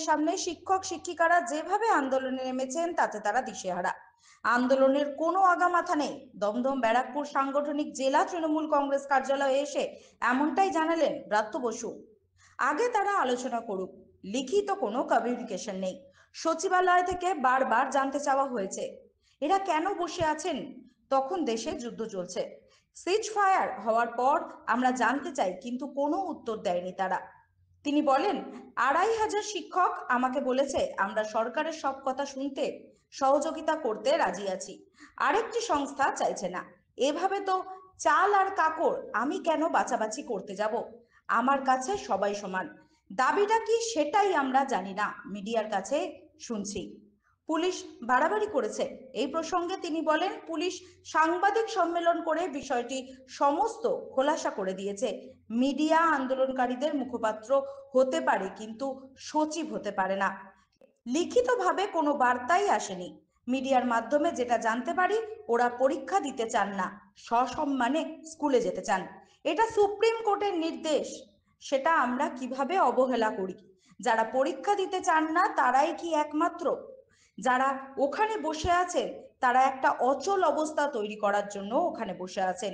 ভবনের সামনে শিক্ষক শিক্ষিকারা যেভাবে আন্দোলনে নেমেছেন তাতে তারা দিশেহারা। আন্দোলনের কোনো আগামাথা নেই। দমদম ব্যারাকপুর সাংগঠনিক জেলা তৃণমূল কংগ্রেস কার্যালয়ে এসে এমনটাই জানালেন ব্রাত্য বসু। আগে তারা আলোচনা করুক, লিখিত কোনো কমিউনিকেশন নেই। সচিবালয় থেকে বারবার জানতে চাওয়া হয়েছে এরা কেন বসে আছেন, তখন দেশে যুদ্ধ চলছে। সিজ ফায়ার হওয়ার পর আমরা জানতে চাই, কিন্তু কোনো উত্তর দেয়নি তারা। তিনি বলেন, ২৫০০ শিক্ষক আমাকে বলেছে আমরা সরকারের সব কথা শুনতে সহযোগিতা করতে রাজি আছি, আরেকটি সংস্থা চাইছে না। এভাবে তো চাল আর কাকড় আমি কেন বাছাবাছি করতে যাব? আমার কাছে সবাই সমান। দাবিটা কি সেটাই আমরা জানি না, মিডিয়ার কাছে শুনছি। পুলিশ বাড়াবাড়ি করেছে। এই প্রসঙ্গে তিনি বলেন, পুলিশ সাংবাদিক সম্মেলন করে বিষয়টি সমস্ত খোলাসা করে দিয়েছে। মিডিয়া আন্দোলনকারীদের মুখপাত্র হতে পারে, কিন্তু সচিব হতে পারে না। লিখিতভাবে কোনো বার্তাই আসেনি। মিডিয়ার মাধ্যমে যেটা জানতে পারি, ওরা পরীক্ষা দিতে চান না, সসম্মানে স্কুলে যেতে চান। এটা সুপ্রিম কোর্টের নির্দেশ, সেটা আমরা কিভাবে অবহেলা করি? যারা পরীক্ষা দিতে চান না তারাই কি একমাত্র? যারা ওখানে বসে আছেন তারা একটা অচল অবস্থা তৈরি করার জন্য ওখানে বসে আছেন,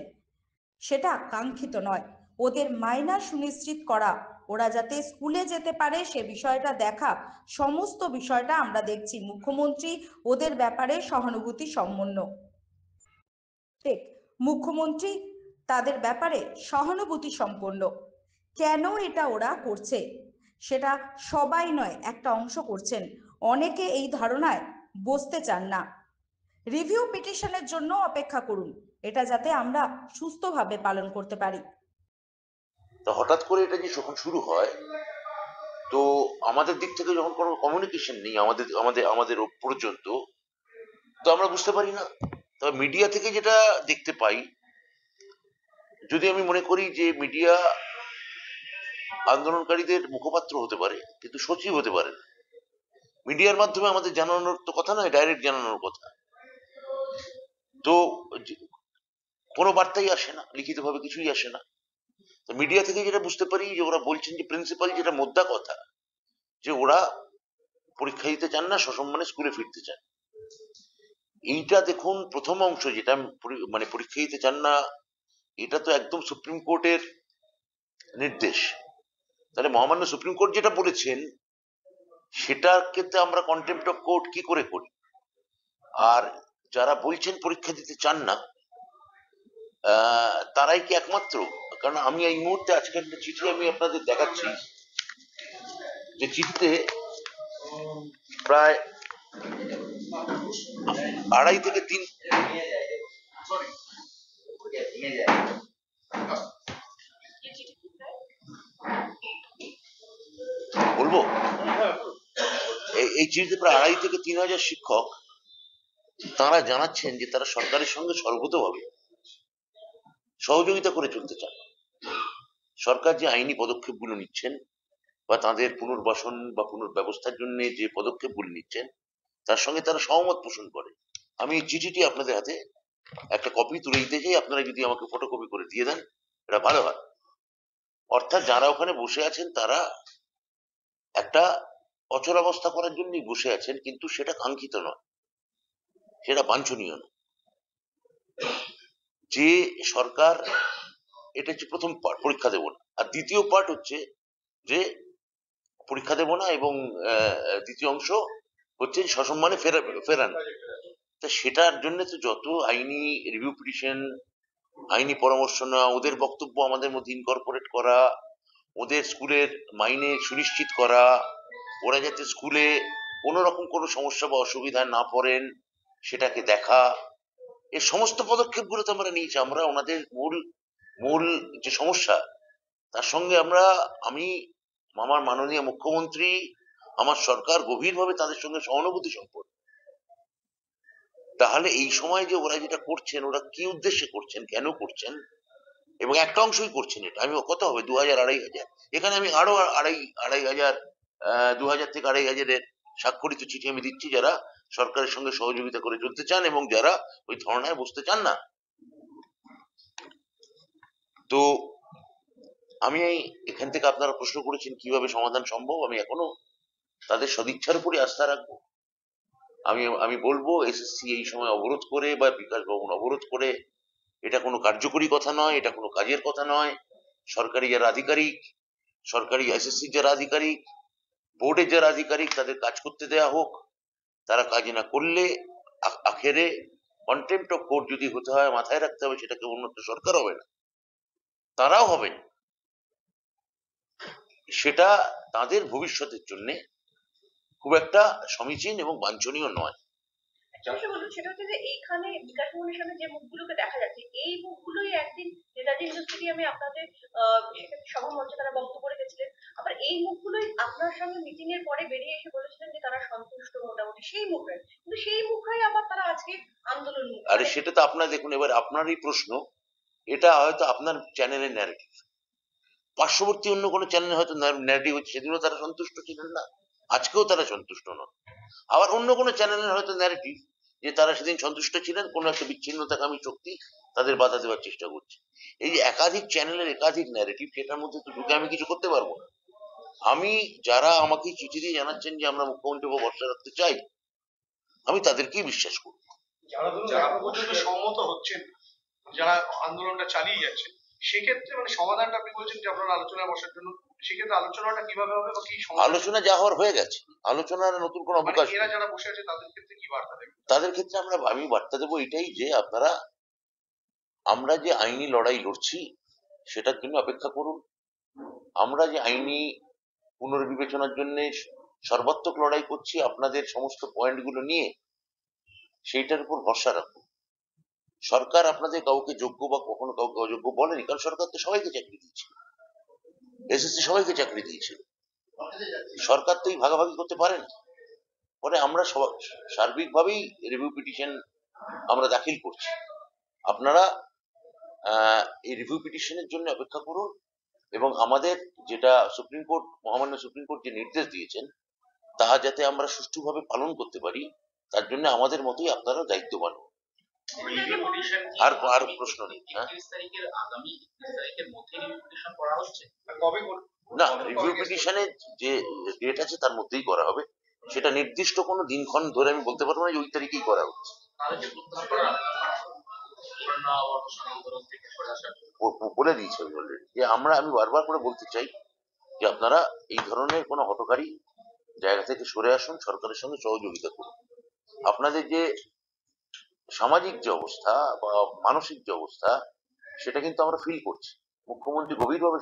সেটা কাঙ্ক্ষিত নয়। ওদের মাইনা সুনিশ্চিত করা, ওরা যাতে স্কুলে যেতে পারে সে বিষয়টা দেখা, সমস্ত বিষয়টা আমরা দেখছি। মুখ্যমন্ত্রী ওদের ব্যাপারে সহানুভূতি সম্পন্ন, ঠিক, মুখ্যমন্ত্রী তাদের ব্যাপারে সহানুভূতি সম্পন্ন। কেন এটা ওরা করছে সেটা সবাই নয়, একটা অংশ করছেন। অনেকে এই ধারণায় বসতে চান না। রিভিউ পিটিশনের জন্য অপেক্ষা করুন, এটা যাতে আমরা সুস্থভাবে পালন করতে পারি। তো হঠাৎ করে এটা যে যখন শুরু হয়, তো আমাদের দিক থেকে যখন কোনো কমিউনিকেশন নেই আমাদের আমাদের আমাদের পর্যন্ত, তো আমরা বুঝতে পারি না। তবে মিডিয়া থেকে যেটা দেখতে পাই, যদি আমি মনে করি যে মিডিয়া আন্দোলনকারীদের মুখপাত্র হতে পারে কিন্তু সচিব হতে পারে না। মিডিয়ার মাধ্যমে আমাদের জানানোর তো কথা নয়, ডাইরেক্ট জানানোর কথা। তো কোনো বার্তাই আসে না, লিখিত ভাবে কিছুই আসে না। তো মিডিয়া থেকে যেটা বুঝতে পারি যে ওরা বলছেন যে প্রিন্সিপাল যেটা মোদ্দা কথা, যে ওরা পরীক্ষা দিতে চান না, সসম্মানে স্কুলে ফিরতে চান। এইটা দেখুন, প্রথম অংশ যেটা মানে পরীক্ষা দিতে চান না, এটা তো একদম সুপ্রিম কোর্টের নির্দেশ। তাহলে মহামান্য সুপ্রিম কোর্ট যেটা বলেছেন সেটার ক্ষেত্রে আমরা কন্টেম্প্ট অফ কোর্ট কি করে করি? আর যারা বলছেন পরীক্ষা দিতে চান না, তারাই কি একমাত্র? কারণ আমি এই মুহূর্তে আজকে একটা চিঠি আমি আপনাদের দেখাচ্ছি, যে চিঠিতে প্রায় 2.5 থেকে 3 বলবো, এই চিঠিতে প্রায় 2.5 থেকে 3,000 শিক্ষক তারা জানাচ্ছেন যে তারা সরকারের সঙ্গে সর্বতভাবে সহযোগিতা করে চলতে চান। সরকার যে আইনি পদক্ষেপগুলো নিচ্ছেন বা তাদের পুনর্বাসন বা পুনর্ব্যবস্থার জন্য যে পদক্ষেপগুলি নিচ্ছেন তার সঙ্গে তারা সহমত পোষণ করে। আমি এই চিঠিটি আপনাদের হাতে একটা কপি তুলে দিতে চাই, আপনারা যদি আমাকে ফটোকপি করে দিয়ে দেন এটা ভালো হয়। অর্থাৎ যারা ওখানে বসে আছেন তারা একটা অচলাবস্থা করার জন্যই বসে আছেন, কিন্তু সেটা কাঙ্ক্ষিত নয়, সেটা বাঞ্ছনীয় নয়। যে সরকার, এটা হচ্ছে প্রথম পার্ট, পরীক্ষা দেব না। আর দ্বিতীয় পার্ট হচ্ছে যে পরীক্ষা দেব না, এবং দ্বিতীয় অংশ হচ্ছে সসম্মানে ফেরানো। তা সেটার জন্য তো যত আইনি রিভিউ পিটিশন, আইনি পরামর্শ নেওয়া, ওদের বক্তব্য আমাদের মধ্যে ইনকর্পোরেট করা, ওদের স্কুলের মাইনে সুনিশ্চিত করা, ওরা যাতে স্কুলে কোনো রকম কোনো সমস্যা বা অসুবিধায় না পড়েন সেটাকে দেখা, এই সমস্ত পদক্ষেপগুলো তো আমরা নিয়েছি। আমরা ওনাদের মূল মূল যে সমস্যা তার সঙ্গে আমি আমার মাননীয় মুখ্যমন্ত্রী, আমার সরকার গভীরভাবে তাদের সঙ্গে সহানুভূতি সম্পন্ন। তাহলে এই সময় যে ওরা যেটা করছেন, ওরা কি উদ্দেশ্যে করছেন, কেন করছেন, এবং একটা অংশই করছেন এটা, আমি কত হবে 2000 2500, এখানে আমি আরো আড়াই হাজার 2000 থেকে 2500-এর স্বাক্ষরিত চিঠি আমি দিচ্ছি যারা সরকারের সঙ্গে সহযোগিতা করে চলতে চান এবং যারা ওই ধর্নায় বসতে চান না। তো আমি এখান থেকে আপনারা প্রশ্ন করেছেন কিভাবে সমাধান সম্ভব, আমি এখনো তাদের সদিচ্ছার উপরই আস্থা রাখবো। আমি আমি বলবো এসএসসি এই সময় অবরোধ করে বা বিকাশ ভবন অবরোধ করে এটা কোনো কার্যকরী কথা নয়, এটা কোনো কাজের কথা নয়। সরকারি যারা আধিকারিক, সরকারি এসএসসির যারা আধিকারিক, বোর্ডের যারা আধিকারিক, তাদের কাজ করতে দেয়া হোক। তারা কাজ না করলে আখেরে কন্টেম্প্ট অফ কোর্ট যদি হতে হয়, মাথায় রাখতে হবে সেটা কেবলমাত্র সরকার হবে না, তারাও হবেন। সেটা তাদের ভবিষ্যতের জন্য খুব একটা সমীচীন এবং বাঞ্ছনীয় নয়। একটা বিষয় বলুন, সেটা হচ্ছে যে এইখানে বিকাশ ভবনের সামনে যে মুখগুলোকে দেখা যাচ্ছে, এই মুখগুলোই একদিন নেতাজি ইন্ডোর স্টেডিয়ামে আপনাদের সেক্ষেত্রে সভা মঞ্চে তারা বক্তব্য রেখেছিলেন। আবার এই মুখগুলোই আপনার সঙ্গে মিটিং এর পরে বেরিয়ে এসে বলেছিলেন যে তারা সন্তুষ্ট মোটামুটি সেই মুখরাই, কিন্তু সেই মুখরাই আবার তারা আজকে আন্দোলন মুখ। আরে সেটা তো আপনার দেখুন, এবার আপনারই প্রশ্ন, এটা হয়তো আপনার চ্যানেলের ন্যারেটিভ, পার্শ্ববর্তী অন্য কোনো চ্যানেলে হয়তো ন্যারেটিভ হচ্ছে, সেদিনও তারা সন্তুষ্ট ছিলেন না, আজকেও তারা সন্তুষ্ট নন। আবার অন্য কোনো চ্যানেলের হয়তো ন্যারেটিভ যে তারা সেদিন সন্তুষ্ট ছিলেন, কোনো একটা বিচ্ছিন্নতাকামী শক্তি তাদের বাধা দেওয়ার চেষ্টা করছে। এই যে একাধিক চ্যানেলের একাধিক ন্যারেটিভ, সেটার মধ্যে তো ঢুকে আমি কিছু করতে পারবো না। আমি, যারা আমাকে চিঠি দিয়ে জানাচ্ছেন যে আমরা মুখ্যমন্ত্রী ভরসা রাখতে চাই, আমি তাদেরকেই বিশ্বাস করব। যারা ধরুন এখন পর্যন্ত সম্মত হচ্ছেন, যারা আন্দোলনটা চালিয়ে যাচ্ছেন, সেক্ষেত্রে মানে সমাধানটা আপনি বলছেন যে আপনারা আলোচনায় বসার জন্য, সেক্ষেত্রে আলোচনাটা কিভাবে হবে বা কি আলোচনা যা হওয়ার হয়ে গেছে, আলোচনার নতুন কোনো মানে অবকাশ এরা নেই। যারা বসে আছে তাদের ক্ষেত্রে কি বার্তা দেবেন? তাদের ক্ষেত্রে আমি বার্তা দেবো এটাই যে আপনারা, আমরা যে আইনি লড়াই লড়ছি সেটার জন্য অপেক্ষা করুন। আমরা যে আইনি পুনর্বিবেচনার জন্য সর্বাত্মক লড়াই করছি, আপনাদের সমস্ত পয়েন্টগুলো নিয়ে সেইটার উপর ভরসা রাখুন। সরকার আপনাদের কাউকে যোগ্য বা কখনো কাউকে অযোগ্য বলেনি, কারণ সরকার তো সবাইকে চাকরি দিয়েছে, এসএসসি সবাইকে চাকরি দিয়েছে। সরকার তো এই ভাগাভাগি করতে পারেন। ফলে আমরা সার্বিকভাবেই রিভিউ পিটিশন আমরা দাখিল করছি। আপনারা এই রিভিউ পিটিশনের জন্য অপেক্ষা করুন, এবং আমাদের যেটা সুপ্রিম কোর্ট, মহামান্য সুপ্রিম কোর্ট যে নির্দেশ দিয়েছেন, তা যাতে আমরা সুষ্ঠুভাবে পালন করতে পারি, তার জন্য আমাদের মতোই আপনারা দায়িত্ববান হন। আর প্রশ্ন নেই। হ্যাঁ, আগামী 31 তারিখের মধ্যে রিভিউ করা হচ্ছে। কবে না, রিভিউ পিটিশনের যে ডেট আছে তার মধ্যেই করা হবে। সেটা নির্দিষ্ট কোনো দিনক্ষণ ধরে আমি বলতে পারবো না যে ওই তারিখেই করা হচ্ছে। বলে দিয়েছি আমি অলরেডি যে আমি বারবার করে বলতে চাই যে আপনারা এই ধরনের কোনো হঠকারী জায়গা থেকে সরে আসুন, সরকারের সঙ্গে সহযোগিতা করুন। আপনাদের যে সামাজিক যে অবস্থা বা মানসিক যে অবস্থা, সেটা কিন্তু আমরা ফিল করছি। মুখ্যমন্ত্রী গভীরভাবে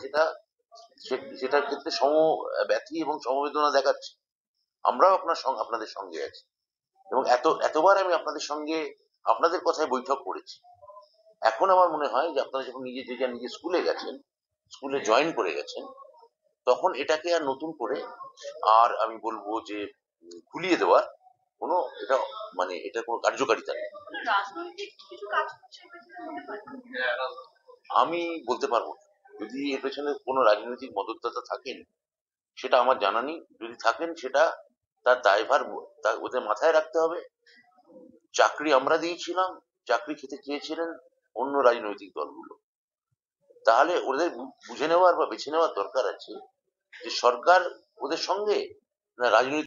সেটার ক্ষেত্রে ব্যথী এবং সমবেদনা দেখাচ্ছে। আমরাও আপনাদের সঙ্গে আছি, এবং এতবার আমি আপনাদের কথায় বৈঠক করেছি। এখন আমার মনে হয় যে আপনারা যখন নিজে স্কুলে গেছেন, স্কুলে জয়েন করে গেছেন, তখন এটাকে আর নতুন করে আর আমি বলবো যে ভুলিয়ে দেওয়ার কোনো এটা কোনো কার্যকারিতা নেই। রাজনৈতিক কিছু কাজ করছে এর পেছনে মনে হয়? আমি বলতে পারবো না। যদি এর পেছনে কোনো রাজনৈতিক মদতদাতা থাকেন সেটা আমার জানা নেই। যদি থাকেন সেটা তার দায়ভার ওদের মাথায় রাখতে হবে। চাকরি আমরা দিয়েছিলাম, চাকরি খেতে চেয়েছিলেন অন্য রাজনৈতিক দলগুলো। তাহলে ওদের বুঝে নেওয়ার বা বেছে নেওয়ার দরকার আছে যে সরকার ওদের সঙ্গে না রাজনৈতিক